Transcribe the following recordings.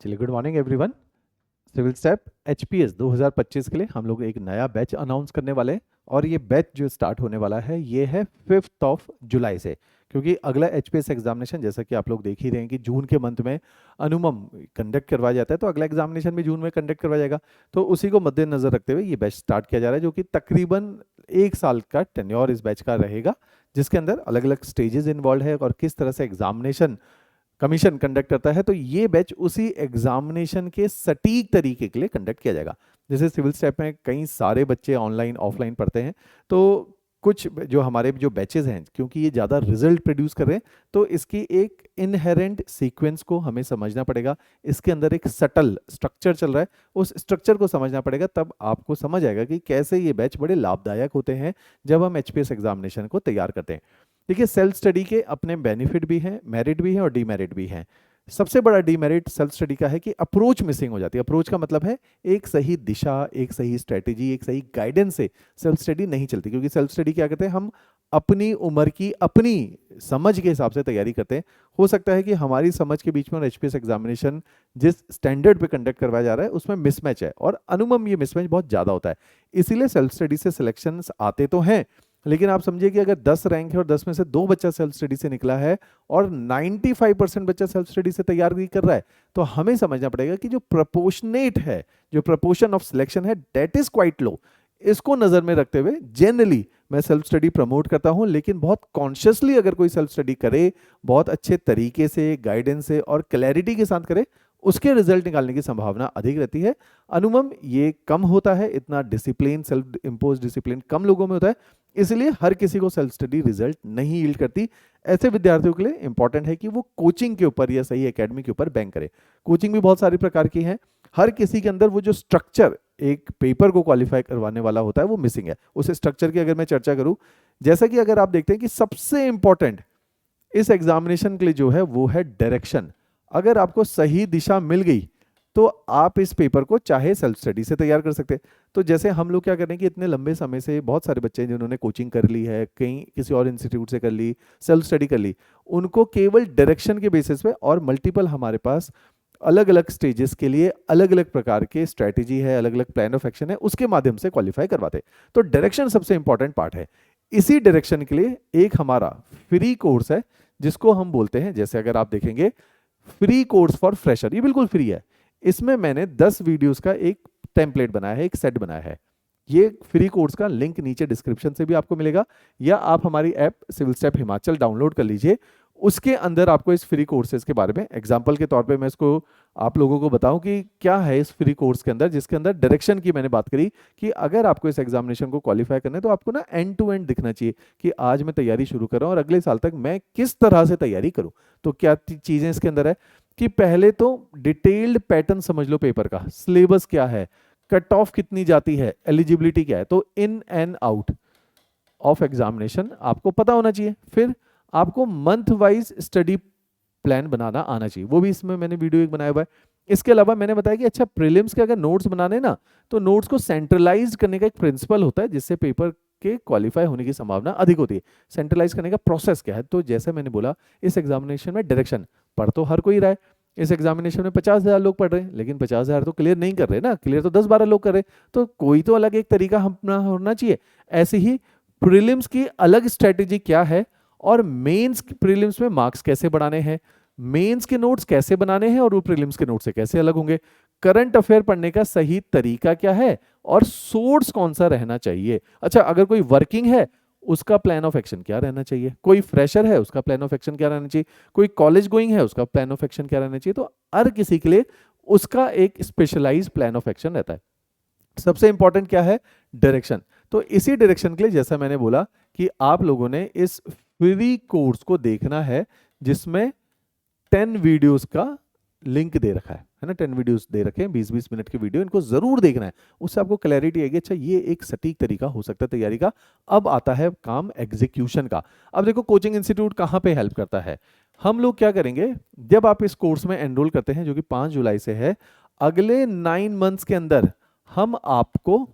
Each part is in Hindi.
चलिए, good morning everyone. Civil step HPS 2025 के लिए हम लोग एक नया बैच अनाउंस करने वाले हैं और ये बैच जो स्टार्ट होने वाला है ये है 5th ऑफ जुलाई से। क्योंकि अगला एचपीएस एग्जामिनेशन जैसा कि आप लोग देख ही रहे हैं कि जून के मंथ में अनुमम कंडक्ट करवाया जाता है, तो अगला एग्जामिनेशन भी जून में कंडक्ट करवाया जाएगा। तो उसी को मद्देनजर रखते हुए ये बैच स्टार्ट किया जा रहा है, जो कि तकरीबन 1 साल का टेन्योर इस बैच का रहेगा, जिसके अंदर अलग अलग स्टेजेस इन्वॉल्व है और किस तरह से एग्जामिनेशन कमीशन कंडक्ट करता है। तो ये बैच उसी एग्जामिनेशन के सटीक तरीके के लिए कंडक्ट किया जाएगा। जैसे सिविल स्टेप में कई सारे बच्चे ऑनलाइन ऑफलाइन पढ़ते हैं, तो कुछ जो हमारे जो बैचेस हैं, क्योंकि ये ज़्यादा रिजल्ट प्रोड्यूस कर रहे हैं, तो इसकी एक इनहेरेंट सीक्वेंस को हमें समझना पड़ेगा। इसके अंदर एक सटल स्ट्रक्चर चल रहा है, उस स्ट्रक्चर को समझना पड़ेगा, तब आपको समझ आएगा कि कैसे ये बैच बड़े लाभदायक होते हैं जब हम एचपीएस एग्जामिनेशन को तैयार करते हैं। देखिए, सेल्फ स्टडी के अपने बेनिफिट भी हैं, मेरिट भी हैं और डीमेरिट भी हैं। सबसे बड़ा डीमेरिट सेल्फ स्टडी का है कि अप्रोच मिसिंग हो जाती है। अप्रोच का मतलब है एक सही दिशा, एक सही स्ट्रेटेजी, एक सही गाइडेंस से सेल्फ स्टडी नहीं चलती। क्योंकि सेल्फ स्टडी क्या करते हैं, हम अपनी उम्र की अपनी समझ के हिसाब से तैयारी करते हैं। हो सकता है कि हमारी समझ के बीच में और एचपीएस एग्जामिनेशन जिस स्टैंडर्ड पे कंडक्ट करवाया जा रहा है उसमें मिसमैच है, और अनुमम ये मिसमैच बहुत ज़्यादा होता है। इसीलिए सेल्फ स्टडी से सिलेक्शंस आते तो हैं, लेकिन आप समझिए कि अगर 10 रैंक है और 10 में से 2 बच्चा सेल्फ स्टडी से निकला है और 95% बच्चा सेल्फ स्टडी से तैयारी कर रहा है, तो हमें समझना पड़ेगा कि जो प्रपोर्शनेट है, जो प्रपोर्शन ऑफ सिलेक्शन है, डेट इज क्वाइट लो। इसको नजर में रखते हुए जनरली मैं सेल्फ स्टडी प्रमोट करता हूं, लेकिन बहुत कॉन्शियसली अगर कोई सेल्फ स्टडी करे, बहुत अच्छे तरीके से, गाइडेंस से और क्लैरिटी के साथ करे, उसके रिजल्ट निकालने की संभावना अधिक रहती है। अनुमम ये कम होता है, इतना डिसिप्लिन, सेल्फ इम्पोज डिसिप्लिन कम लोगों में होता है, इसलिए हर किसी को सेल्फ स्टडी रिजल्ट नहीं यील्ड करती। ऐसे विद्यार्थियों के लिए इंपॉर्टेंट है कि वो कोचिंग के ऊपर या सही एकेडमी के ऊपर बैंक करे। कोचिंग भी बहुत सारी प्रकार की है, हर किसी के अंदर वो जो स्ट्रक्चर एक पेपर को क्वालिफाई करवाने वाला होता है वो मिसिंग है। उस स्ट्रक्चर की अगर मैं चर्चा करूं, जैसा कि अगर आप देखते हैं कि सबसे इंपॉर्टेंट इस एग्जामिनेशन के लिए जो है वो है डायरेक्शन। अगर आपको सही दिशा मिल गई तो आप इस पेपर को चाहे सेल्फ स्टडी से तैयार कर सकते हैं। तो जैसे हम लोग क्या करें कि इतने लंबे समय से बहुत सारे बच्चे हैं जिन्होंने कोचिंग कर ली है, कहीं किसी और इंस्टीट्यूट से कर ली, सेल्फ स्टडी कर ली, उनको केवल डायरेक्शन के बेसिस पे और मल्टीपल हमारे पास अलग अलग स्टेजेस के लिए अलग अलग प्रकार के स्ट्रैटेजी है, अलग अलग प्लान ऑफ एक्शन है, उसके माध्यम से क्वालिफाई करवाते। तो डायरेक्शन सबसे इंपॉर्टेंट पार्ट है। इसी डायरेक्शन के लिए एक हमारा फ्री कोर्स है जिसको हम बोलते हैं, जैसे अगर आप देखेंगे, फ्री कोर्स फॉर फ्रेशर। ये बिल्कुल फ्री है। इसमें मैंने 10 वीडियोस का एक टेम्पलेट बनाया है, एक सेट बनाया है। ये फ्री कोर्स का लिंक नीचे डिस्क्रिप्शन से भी आपको मिलेगा, या आप हमारी app civil step Himachal download कर लीजिए। उसके अंदर आपको इस फ्री कोर्सेज के बारे में एग्जांपल के तौर पे मैं इसको आप लोगों को बताऊं कि क्या है इस फ्री कोर्स के अंदर, जिसके अंदर डायरेक्शन की मैंने बात करी कि अगर आपको इस एग्जामिनेशन को क्वालिफाई करना है तो आपको ना एंड टू एंड दिखना चाहिए कि आज मैं तैयारी शुरू कर रहा हूं और अगले साल तक मैं किस तरह से तैयारी करूं। तो क्या चीजें इसके अंदर है कि पहले तो डिटेल्ड पैटर्न समझ लो पेपर का, सिलेबस क्या है, कट ऑफ कितनी जाती है, एलिजिबिलिटी क्या है, तो in and out of examination आपको पता होना चाहिए। फिर आपको मंथ वाइज स्टडी प्लान बनाना आना चाहिए, वो भी इसमें मैंने वीडियो एक बनाया हुआ है। इसके अलावा मैंने बताया कि अच्छा, प्रीलिम्स के अगर नोट्स बनाने ना, तो नोट्स को सेंट्रलाइज करने का एक प्रिंसिपल होता है जिससे पेपर के क्वालिफाई होने की संभावना अधिक होती है। सेंट्रलाइज करने का प्रोसेस क्या है, तो जैसे मैंने बोला, इस एग्जामिनेशन में डायरेक्शन पढ़ तो हर कोई रहा है। इस एग्जामिनेशन में 50,000 लोग पढ़ रहे हैं, लेकिन 50,000 तो क्लियर नहीं कर रहे ना, क्लियर तो 10-12 लोग कर रहे हैं। तो कोई तो अलग एक तरीका अपना होना चाहिए। ऐसे ही प्रीलिम्स की अलग स्ट्रेटेजी क्या है, और मेंस प्रीलिम्स में मार्क्स कैसे बढ़ाने हैं, मेंस के नोट्स कैसे बनाने हैं और वो प्रीलिम्स के नोट से कैसे अलग होंगे, करंट अफेयर पढ़ने का सही तरीका क्या है, और सोर्स कौन सा रहना चाहिए। अच्छा, अगर कोई वर्किंग है उसका प्लान ऑफ एक्शन क्या रहना चाहिए, कोई फ्रेशर है उसका प्लान ऑफ एक्शन क्या रहना चाहिए, कोई कॉलेज गोइंग है उसका प्लान ऑफ एक्शन क्या रहना चाहिए। तो हर किसी के लिए उसका एक स्पेशलाइज प्लान ऑफ एक्शन रहता है। सबसे इंपॉर्टेंट क्या है, डायरेक्शन। तो इसी डायरेक्शन के लिए जैसा मैंने बोला कि आप लोगों ने इस फ्री कोर्स को देखना है, जिसमें 10 वीडियोस का लिंक दे रखा है ना, 10 वीडियोस दे रखे हैं, 20-20 मिनट के वीडियो, इनको जरूर देखना है। उससे आपको क्लैरिटी आएगी, अच्छा ये एक सटीक तरीका हो सकता है तैयारी का। अब आता है काम एग्जीक्यूशन का। अब देखो, कोचिंग इंस्टीट्यूट कहाँ पे हेल्प करता है। हम लोग क्या करेंगे, जब आप इस कोर्स में एनरोल करते हैं जो कि 5 जुलाई से है, अगले 9 मंथ्स के अंदर हम आपको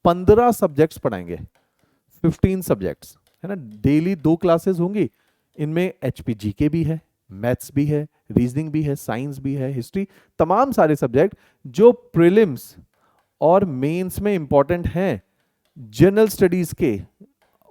15 सब्जेक्ट्स पढ़ाएंगे, 15 सब्जेक्ट्स है ना। डेली 2 क्लासेस होंगी, इनमें एचपीजी के भी है, मैथ्स भी है, रीजनिंग भी है, साइंस भी है, हिस्ट्री, तमाम सारे सब्जेक्ट जो प्रीलिम्स और मेंस में इंपॉर्टेंट हैं, जनरल स्टडीज के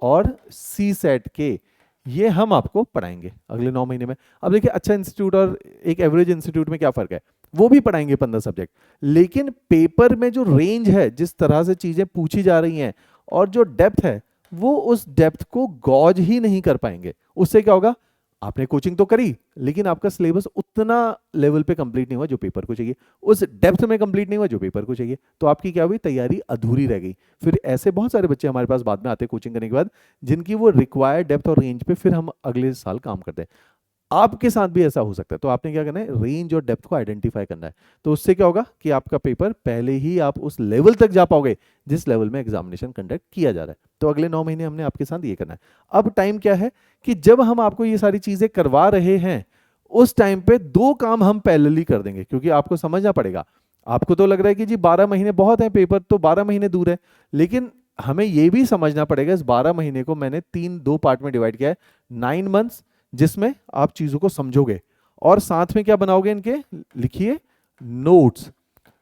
और सी सेट के, ये हम आपको पढ़ाएंगे अगले 9 महीने में। अब देखिए, अच्छा इंस्टीट्यूट और एक एवरेज इंस्टीट्यूट में क्या फर्क है, वो भी पढ़ाएंगे 15 सब्जेक्ट, लेकिन पेपर में जो रेंज है, जिस तरह से चीजें पूछी जा रही हैं और जो डेप्थ है, वो उस डेप्थ को गॉज ही नहीं कर पाएंगे। उससे क्या होगा, आपने कोचिंग तो करी लेकिन आपका सिलेबस उतना लेवल पे कंप्लीट नहीं हुआ जो पेपर को चाहिए, उस डेप्थ में कंप्लीट नहीं हुआ जो पेपर को चाहिए, तो आपकी क्या हुई, तैयारी अधूरी रह गई। फिर ऐसे बहुत सारे बच्चे हमारे पास बाद में आते हैं कोचिंग करने के बाद, जिनकी वो रिक्वायर्ड डेप्थ और रेंज पे फिर हम अगले साल काम करते हैं। आपके साथ भी ऐसा हो सकता है, तो आपने क्या करना है, रेंज और डेप्थ को आइडेंटिफाई करना है। तो उससे क्या होगा कि आपका पेपर पहले ही आप उस लेवल तक जा पाओगे जिस लेवल में एग्जामिनेशन कंडक्ट किया जा रहा है। तो अगले 9 महीने हमने आपके साथ ये करना है। अब टाइम क्या है कि जब हम आपको ये सारी चीजें करवा रहे हैं, उस टाइम पे दो काम हम पैरेलली कर देंगे, क्योंकि आपको समझना पड़ेगा। आपको तो लग रहा है कि जी 12 महीने बहुत है, पेपर तो 12 महीने दूर है, लेकिन हमें यह भी समझना पड़ेगा इस 12 महीने को मैंने दो पार्ट में डिवाइड किया है। 9 मंथ्स जिसमें आप चीजों को समझोगे, और साथ में क्या बनाओगे, इनके लिखिए नोट्स।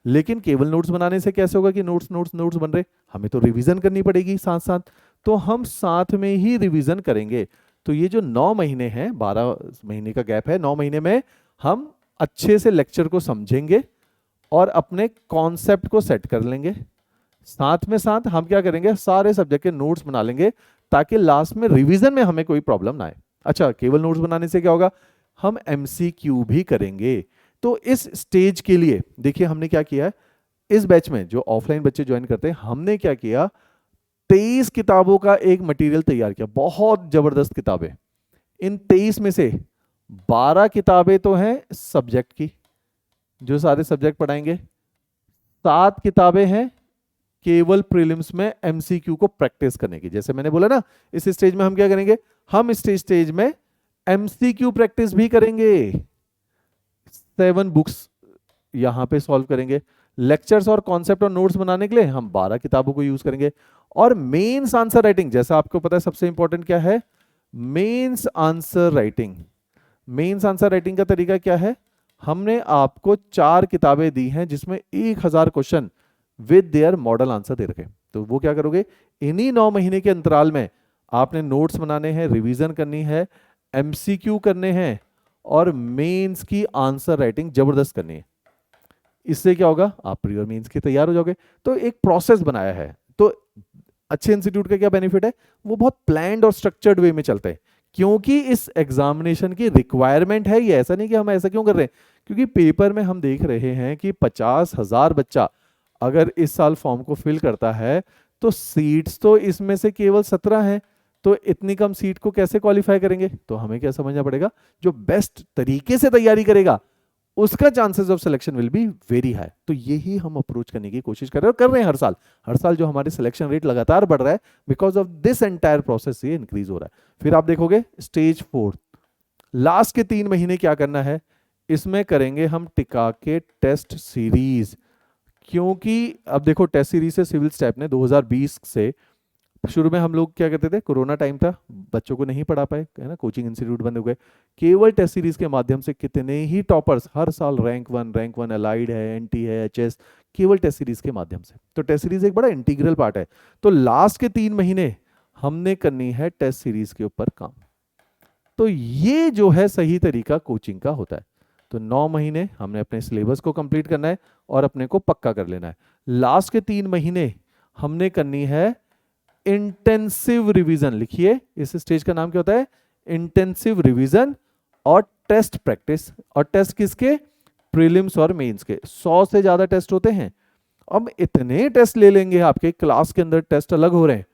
लेकिन केवल नोट्स बनाने से कैसे होगा कि नोट्स नोट्स नोट्स बन रहे, हमें तो रिवीजन करनी पड़ेगी साथ साथ, तो हम साथ में ही रिवीजन करेंगे। तो ये जो 9 महीने हैं, 12 महीने का गैप है, 9 महीने में हम अच्छे से लेक्चर को समझेंगे और अपने कॉन्सेप्ट को सेट कर लेंगे। साथ में साथ हम क्या करेंगे, सारे सब्जेक्ट के नोट्स बना लेंगे, ताकि लास्ट में रिवीजन में हमें कोई प्रॉब्लम ना आए। अच्छा, केवल नोट्स बनाने से क्या होगा, हम एमसीक्यू भी करेंगे। तो इस स्टेज के लिए देखिए हमने क्या किया है, इस बैच में जो ऑफलाइन बच्चे ज्वाइन करते हैं, हमने क्या किया, 23 किताबों का एक मटेरियल तैयार किया, बहुत जबरदस्त किताबें। इन 23 में से 12 किताबें तो हैं सब्जेक्ट की, जो सारे सब्जेक्ट पढ़ाएंगे। 7 किताबें हैं केवल प्रीलिम्स में एमसीक्यू को प्रैक्टिस करने की। जैसे मैंने बोला ना, इस स्टेज में हम क्या करेंगे, हम इस स्टेज में एमसीक्यू प्रैक्टिस भी करेंगे। 7 बुक्स यहां पे सॉल्व करेंगे। लेक्चर्स और कॉन्सेप्ट और नोट्स बनाने के लिए हम 12 किताबों को यूज करेंगे। और मेंस आंसर राइटिंग, जैसा आपको पता है सबसे इंपॉर्टेंट क्या है, mains answer writing. Mains answer writing का तरीका क्या है, हमने आपको 4 किताबें दी हैं जिसमें 1000 question with their model answer दे रखे। तो वो क्या करोगे, इन्हीं 9 महीने के अंतराल में आपने नोट्स बनाने हैं, रिवीजन करनी है, एमसीक्यू करने हैं, और मेंस की आंसर राइटिंग जबरदस्त करनी है। इससे क्या होगा, आप प्री और मेंस के तैयार हो जाओगे। तो एक प्रोसेस बनाया है। तो अच्छे इंस्टीट्यूट का क्या बेनिफिट है, वो बहुत प्लान्ड और स्ट्रक्चर्ड वे में चलते हैं, क्योंकि इस एग्जामिनेशन की रिक्वायरमेंट है ये। ऐसा नहीं कि हम ऐसा क्यों कर रहे हैं, क्योंकि पेपर में हम देख रहे हैं कि 50,000 बच्चा अगर इस साल फॉर्म को फिल करता है, तो सीट्स तो इसमें से केवल 17 हैं। तो इतनी कम सीट को कैसे क्वालिफाई करेंगे, तो हमें क्या समझना पड़ेगा, जो बेस्ट तरीके से तैयारी करेगा उसका chances of selection will be very high. तो यही हम अप्रोच करने की कोशिश कर रहे हैं, और कर रहे हैं हर साल जो हमारे सिलेक्शन रेट लगातार बढ़ रहा है, because of this entire process ये इंक्रीज हो रहा है। फिर आप देखोगे स्टेज 4, लास्ट के 3 महीने क्या करना है, इसमें करेंगे हम टिका के टेस्ट सीरीज। क्योंकि अब देखो, टेस्ट सीरीज से सिविल स्टेप ने 2020 से, शुरू में हम लोग क्या करते थे, कोरोना टाइम था, बच्चों को नहीं पढ़ा पाए, है ना, कोचिंग इंस्टीट्यूट बंद हो गए, केवल टेस्ट सीरीज के माध्यम से कितने ही टॉपर्स हर साल रैंक वन अलाइड है, एनटी है, एचएस, केवल टेस्ट सीरीज के माध्यम से। तो टेस्ट सीरीज एक बड़ा इंटीग्रल पार्ट है। तो लास्ट के 3 महीने हमने करनी है टेस्ट सीरीज के ऊपर काम। तो ये जो है सही तरीका कोचिंग का होता है। तो 9 महीने हमने अपने सिलेबस को कंप्लीट करना है और अपने को पक्का कर लेना है। लास्ट के 3 महीने हमने करनी है इंटेंसिव रिवीजन। लिखिए, इस स्टेज का नाम क्या होता है, इंटेंसिव रिवीजन और टेस्ट प्रैक्टिस। और टेस्ट किसके, प्रीलिम्स और मेंस के। 100 से ज्यादा टेस्ट होते हैं। अब इतने टेस्ट ले लेंगे, आपके क्लास के अंदर टेस्ट अलग हो रहे हैं,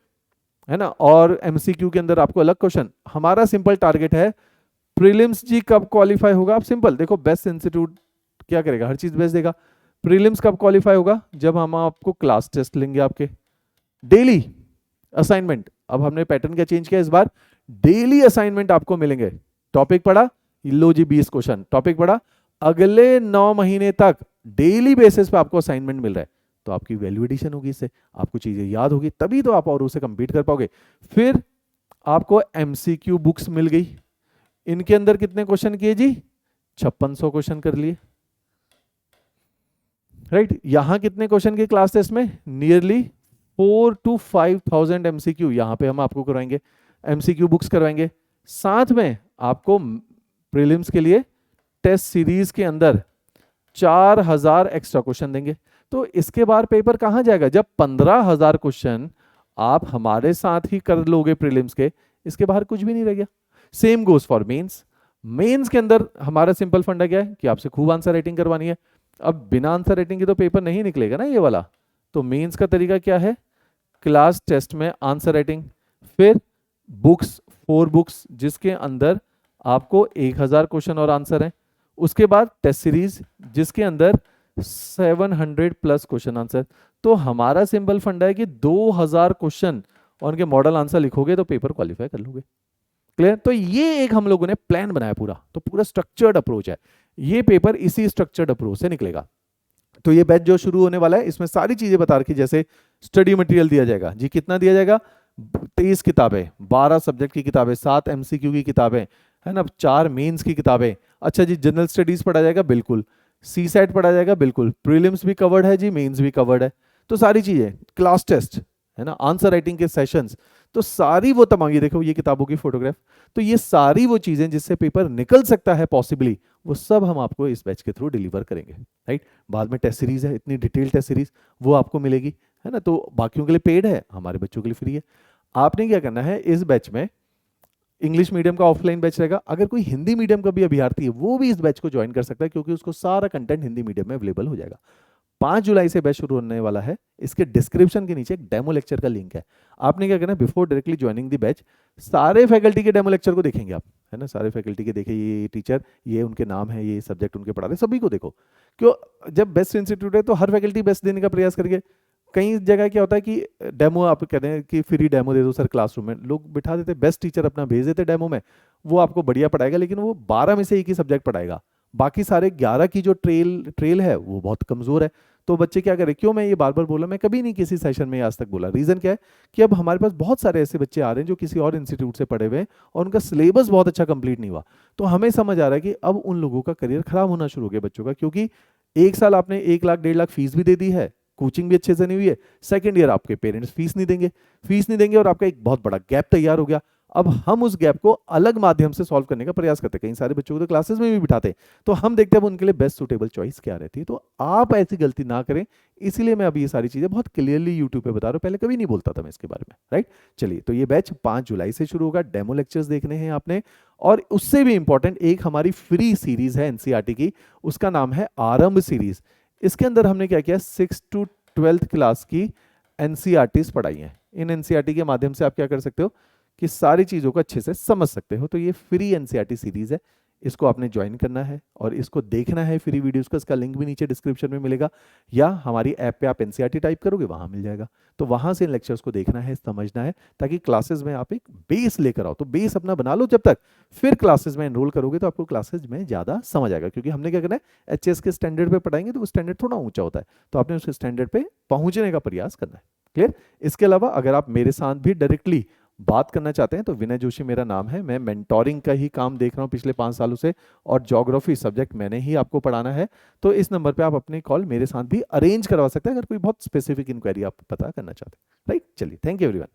है ना, और एमसीक्यू के अंदर आपको अलग क्वेश्चन। हमारा सिंपल टारगेट है, प्रीलिम्स जी कब क्वालिफाई होगा, आप सिंपल देखो, बेस्ट इंस्टीट्यूट क्या करेगा, हर चीज बेस्ट देगा। प्रीलिम्स कब क्वालिफाई होगा, जब हम आपको क्लास टेस्ट लेंगे, आपके डेली असाइनमेंट। अब हमने पैटर्न क्या चेंज किया इस बार, डेली असाइनमेंट आपको मिलेंगे। टॉपिक पढ़ा, लो जी 20 क्वेश्चन, टॉपिक पढ़ा, अगले 9 महीने तक डेली बेसिस पे आपको असाइनमेंट मिल रहा है। तो आपकी वैल्यू एडिशन होगी, इससे आपको चीजें याद होगी, तभी तो आप और उसे कंप्लीट कर पाओगे। फिर आपको एमसीक्यू बुक्स मिल गई, इनके अंदर कितने क्वेश्चन किए जी? 5600 क्वेश्चन कर लिए, राइट। यहां कितने क्वेश्चन के क्लास टेस्ट में? नियरली 4 to 5,000 एमसीक्यू यहां पे हम आपको करवाएंगे, एमसीक्यू बुक्स करवाएंगे। साथ में आपको प्रीलिम्स के लिए टेस्ट सीरीज के अंदर 4000 एक्स्ट्रा क्वेश्चन देंगे। तो इसके बाद पेपर कहां जाएगा? जब 15,000 क्वेश्चन आप हमारे साथ ही कर लोगे प्रीलिम्स के, इसके बाहर कुछ भी नहीं रह गया। Same goes for mains. Mains के अंदर हमारा सिंपल फंडा क्या है कि आपसे खूब आंसर राइटिंग करवानी है। अब बिना आंसर राइटिंग के तो पेपर नहीं निकलेगा ना ये वाला। तो मेंस का तरीका क्या है? क्लास टेस्ट में आंसर राइटिंग, फिर बुक्स 4 बुक्स जिसके अंदर आपको 1000 क्वेश्चन और आंसर है। उसके बाद टेस्ट सीरीज जिसके अंदर 700 प्लस क्वेश्चन आंसर। तो हमारा सिंपल फंडा है कि 2000 क्वेश्चन और उनके मॉडल आंसर लिखोगे तो पेपर क्वालिफाई कर लोगे। क्लियर? तो ये एक हम लोगों ने प्लान बनाया पूरा, तो पूरा स्ट्रक्चर्ड अप्रोच है। ये पेपर इसी स्ट्रक्चर्ड अप्रोच से निकलेगा। तो ये बैच जो शुरू होने वाला है इसमें सारी चीजें बता रखी, जैसे स्टडी मटेरियल दिया जाएगा जी, कितना दिया जाएगा? 23 किताबें, 12 सब्जेक्ट की किताबें, 7 एमसीक्यू की किताबें, है ना, 4 मेंस की किताबें। अच्छा जी, जनरल स्टडीज पढ़ा जाएगा, बिल्कुल। सी सेट पढ़ा जाएगा, बिल्कुल। प्रीलिम्स भी कवर्ड है जी, मेंस भी कवर्ड है। तो सारी चीजें, क्लास टेस्ट, है ना, आंसर राइटिंग के सेशंस, तो सारी वो तमाम, ये देखो ये किताबों की फोटोग्राफ, तो ये सारी वो चीजें जिससे पेपर निकल सकता है पॉसिबली, वो सब हम आपको इस बैच के थ्रू डिलीवर करेंगे, राइट। बाद में टेस्ट सीरीज है, इतनी डिटेल टेस्ट सीरीज वो आपको मिलेगी, है ना। तो बाकियों के लिए पेड है, हमारे बच्चों के लिए फ्री है। आपने क्या करना है, इस बैच में इंग्लिश मीडियम का ऑफलाइन बैच रहेगा। अगर कोई हिंदी मीडियम का भी अभ्यर्थी है वो भी इस बैच को ज्वाइन कर सकता है, क्योंकि उसको सारा कंटेंट हिंदी मीडियम में अवेलेबल हो जाएगा। 5 जुलाई से बैच शुरू होने वाला है। इसके डिस्क्रिप्शन के नीचे एक डेमो लेक्चर का लिंक है। आपने क्या करना है, before directly joining the batch सारे फैकल्टी के डेमो लेक्चर को देखेंगे आप, है ना। सारे फैकल्टी के देखे, ये टीचर, ये उनके नाम है, ये सब्जेक्ट उनके पढ़ा रहे, सभी को देखो। क्यों? जब बेस्ट इंस्टीट्यूट है तो हर फैकल्टी बेस्ट देने का प्रयास करेंगे। कई जगह क्या होता है कि डेमो आप कहते हैं कि फ्री डेमो दे दो सर क्लासरूम में, लोग बिठा देते, बेस्ट टीचर अपना भेज देते डेमो में, वो आपको बढ़िया पढ़ाएगा, लेकिन वो 12 में से एक ही सब्जेक्ट पढ़ाएगा, बाकी सारे 11 की जो ट्रेल है वो बहुत कमजोर है। तो बच्चे क्या करें? क्यों मैं ये बार बार बोला, मैं कभी नहीं किसी सेशन में आज तक बोला, रीजन क्या है कि अब हमारे पास बहुत सारे ऐसे बच्चे आ रहे हैं जो किसी और इंस्टीट्यूट से पढ़े हुए हैं और उनका सिलेबस बहुत अच्छा कंप्लीट नहीं हुआ। तो हमें समझ आ रहा है कि अब उन लोगों का करियर खराब होना शुरू हो गया बच्चों का, क्योंकि एक साल आपने 1 लाख 1.5 लाख फीस भी दे दी है, कोचिंग भी अच्छे से नहीं हुई है, सेकेंड ईयर आपके पेरेंट्स फीस नहीं देंगे और आपका एक बहुत बड़ा गैप तैयार हो गया। अब हम उस गैप को अलग माध्यम से सॉल्व करने का प्रयास करते हैं, कई सारे बच्चों को तो क्लासेस में भी बिठाते हैं, तो हम देखते हैं उनके लिए बेस्ट सुटेबल चॉइस क्या रहती है। तो आप ऐसी गलती ना करें, इसीलिए मैं अभी ये सारी चीजें बहुत क्लियरली यूट्यूब पे बता रहा हूं, पहले कभी नहीं बोलता था मैं इसके बारे में, राइट। चलिए, तो ये बैच 5 जुलाई से शुरू होगा, डेमो लेक्चर्स देखने हैं आपने, और उससे भी इंपॉर्टेंट एक हमारी फ्री सीरीज है एनसीईआरटी की, उसका नाम है आरंभ सीरीज। इसके अंदर हमने क्या किया, 6 to 12th क्लास की एनसीईआरटीज पढ़ाई है। इन एनसीईआरटी के माध्यम से आप क्या कर सकते हो कि सारी चीज़ों को अच्छे से समझ सकते हो। तो ये फ्री एनसीईआरटी सीरीज है, इसको आपने ज्वाइन करना है और इसको देखना है फ्री वीडियोस का। इसका लिंक भी नीचे डिस्क्रिप्शन में मिलेगा, या हमारी ऐप पे आप एनसीईआरटी टाइप करोगे वहां मिल जाएगा। तो वहां से इन लेक्चर्स को देखना है, समझना है, ताकि क्लासेस में आप एक बेस लेकर आओ। तो बेस अपना बना लो जब तक, फिर क्लासेस में एनरोल करोगे तो आपको क्लासेस में ज़्यादा समझ आएगा। क्योंकि हमने क्या करना है, एचएस के स्टैंडर्ड पे पढ़ाएंगे तो वो स्टैंडर्ड थोड़ा ऊंचा होता है, तो आपने उसके स्टैंडर्ड पे पहुंचने का प्रयास करना है। क्लियर? इसके अलावा अगर आप मेरे साथ भी डायरेक्टली बात करना चाहते हैं तो विनय जोशी मेरा नाम है, मैं मेंटोरिंग का ही काम देख रहा हूं पिछले 5 सालों से, और ज्योग्राफी सब्जेक्ट मैंने ही आपको पढ़ाना है। तो इस नंबर पे आप अपनी कॉल मेरे साथ भी अरेंज करवा सकते हैं अगर कोई बहुत स्पेसिफिक इंक्वायरी आप पता करना चाहते हैं, राइट। चलिए, थैंक यू एवरीवन।